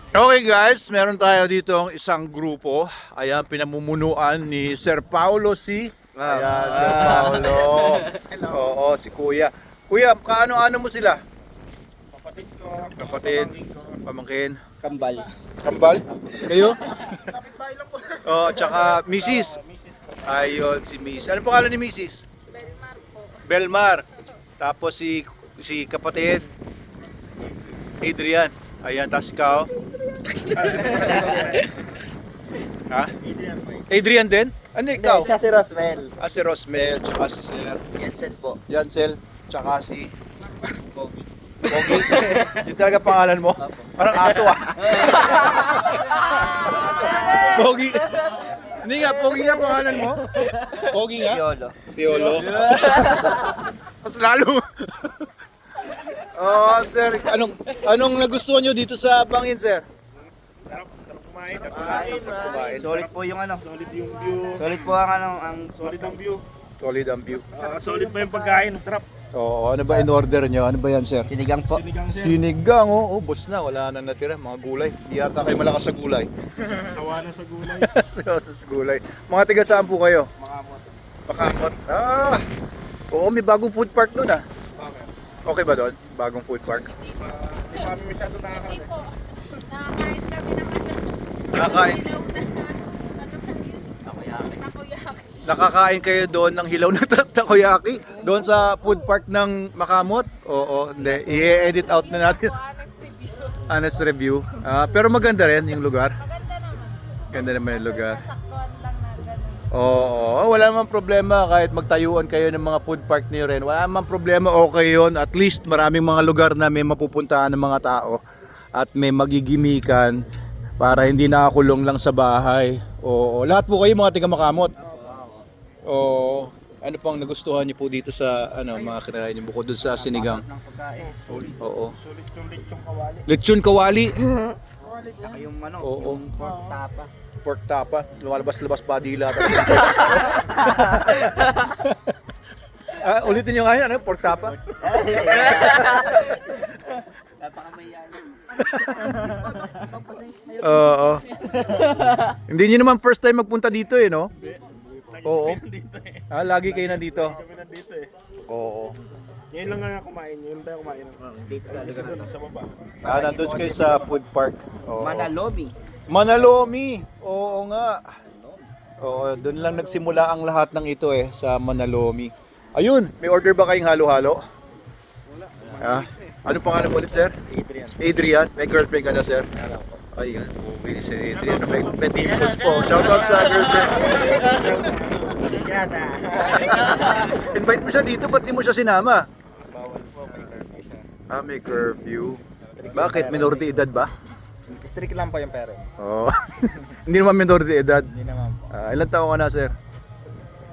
Okay guys, meron tayo dito ang isang grupo. Ayan, pinamumunuan ni Sir Paulo C. Ayan, Sir Paulo. Oo, si Kuya. Kuya, kaano-ano mo sila? Kapatid ko, Kapatid, pamangkin, kambal. kambal? Kayo? Oo, tsaka Mrs. Ayun, si Mrs. Ano pangalan ni Mrs.? Belmar po. Belmar. Tapos si kapatid Adrian. Ayan, tapos ikaw? Ha? Adrian din? Ano ikaw? Siya si Rosmel. Si Rosmel, tsaka si Sir Jensen po. Yancel, tsaka si Pogi. Pogi? Yung talaga pangalan mo? Parang aso ah. Pogi. Hindi nga, Pogi nga pangalan mo? Pogi nga? Yolo. Piolo. Mas lalo. Oh, sir, anong nagustuhan nyo dito sa Bangin, sir? Sarap kumain. Kumain. Solid po yung ano. Solid yung view. Solid po ang Solid ang view. Solid ang view. Solid pa yung pagkain. Sarap. Oo, ano ba in-order nyo? Ano ba yan, sir? sinigang po. Sinigang sir. Sinigang, oh, ubos na, wala na natira, mga gulay. Di yata kayo malakas sa gulay. Sawa na sa gulay. Sa gulay. Mga tiga saan po kayo? Makamot. Makamot. Ah! Oo, may bagong food park doon ah. Okay. Okay ba doon? Bagong food park? Hindi kami masyado Hindi nakakain. po. Nakakain kami ng Nakakain. ilaw na ano ba yun? Takoyaki. Takoyaki. Nakakain kayo doon ng hilaw na takoyaki? Doon sa food park ng Makamot? Oo, hindi. I-edit out na natin. Po, honest review. Honest review. Pero maganda rin yung lugar. Maganda naman. Ganda naman yung lugar. Nasaktuan lang na ganun. Oo, wala namang problema kahit magtayuan kayo ng mga food park niyo rin. Wala namang problema, okay yon. At least maraming mga lugar na may mapupuntahan ng mga tao at may magigimikan para hindi nakakulong lang sa bahay. Oo, lahat po kayo mga tiga Makamot. Oo. Ano pang nagustuhan niyo po dito sa mga kinain niyo bukod dun sa sinigang? Ng pagkain. Oo. Solid yung lechong kawali. Lechon kawali. Saka yung ano, Oo. yung pork tapa. Pork tapa. Lumalabas-labas pa dila talaga. Ulitin niyo nga yun, ano? Pork tapa? Napakamayaman. Oo. Hindi niyo naman first time magpunta dito eh, no? Oo. Dito eh. Lagi kayo nandito. Kami nandito eh. Oo. Ngayon lang nga kumain. Ngayon tayo kumain. Dito sa lugar na to. Sa baba. Nandun kayo sa food park. Oo. Manalomi. Manalomi. Oo nga. Oo, doon lang nagsimula ang lahat ng ito eh, sa Manalomi. Ayun, may order ba kayong halo-halo? Wala. Ano pangalan mo ulit, sir? Adrian. Adrian. May girlfriend ka na, sir? Ayun, okay si Adrian. May dimples po. Shoutout sa girlfriend. Yata. Invite mo siya dito, ba't di mo siya sinama? Bawal po, may curfew siya. May curfew. Bakit? Minor de edad ba? Strict lang po yung parents. Oo. Hindi naman minor de edad. Hindi naman po. Ilan taon ka na, sir?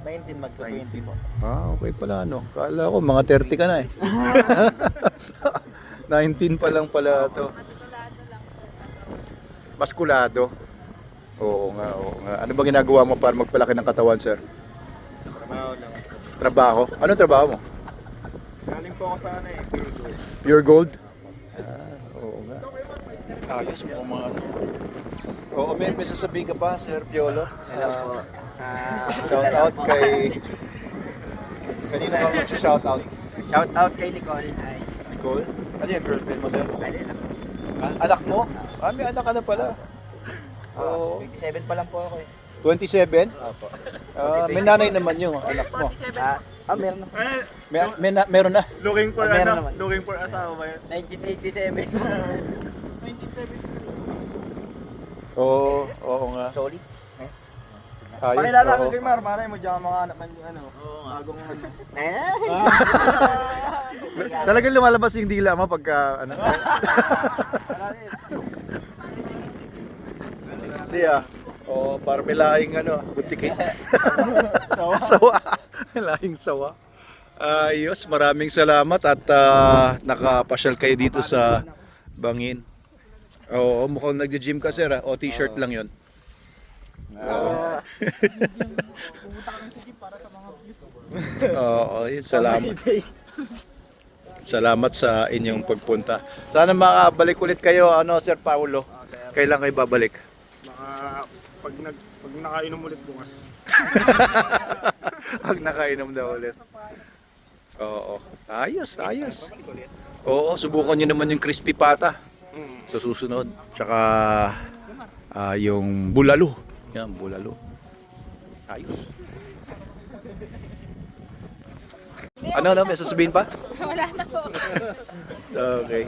19 magto-20 po. Okay pala, no? Kala ko, mga 30 ka na eh. 19 pa lang pala to. Maskulado lang po. Maskulado. Oo nga, oo nga. Ano ba ginagawa mo para magpalaki ng katawan, sir? Trabaho lang. Trabaho? Anong trabaho mo? Galing po ako sa ano eh. Pure gold? Oo nga. Ayos mo mga ano. Oo, may sasabihin ka pa, Sir Piolo? Hello po. Shout out kay... Kanina ka mag-shout out? Shout out kay Nicole. Hi. Nicole? Ano yung girlfriend mo, sir? Pwede na. Anak mo? May anak ka na pala. Oo. 27 pa lang po ako eh. 27? Opo. May nanay naman yung anak mo. Meron na. Meron na. Looking for Meron ano? naman. Looking for asawa ba yun? 1987. Oo nga. Solid. Ayos. Pakilala ko Oo. kay Mar. Malay mo dyan mga anak ng ano. Bagong ano. Talagang lumalabas yung dila mo pagka ano. Hindi Oo, para may lahing ano, butiki. Sawa. Lahing sawa. Ayos, maraming salamat at nakapasyal kayo dito sa Bangin. Oo, mukhang nagja-gym ka, sir. O, t-shirt lang yon. Oo. Oo, yun, salamat. Salamat sa inyong pagpunta. Sana makabalik ulit kayo, ano, Sir Paulo. Kailan kayo babalik? Pag nakainom ulit bukas. Pag nakainom daw ulit. Oo. Ayos, ayos. Oo, subukan nyo naman yung crispy pata sa susunod. Tsaka yung bulalo. Yan, bulalo. Ayos. Ano, may sasabihin pa? Wala na po. Okay.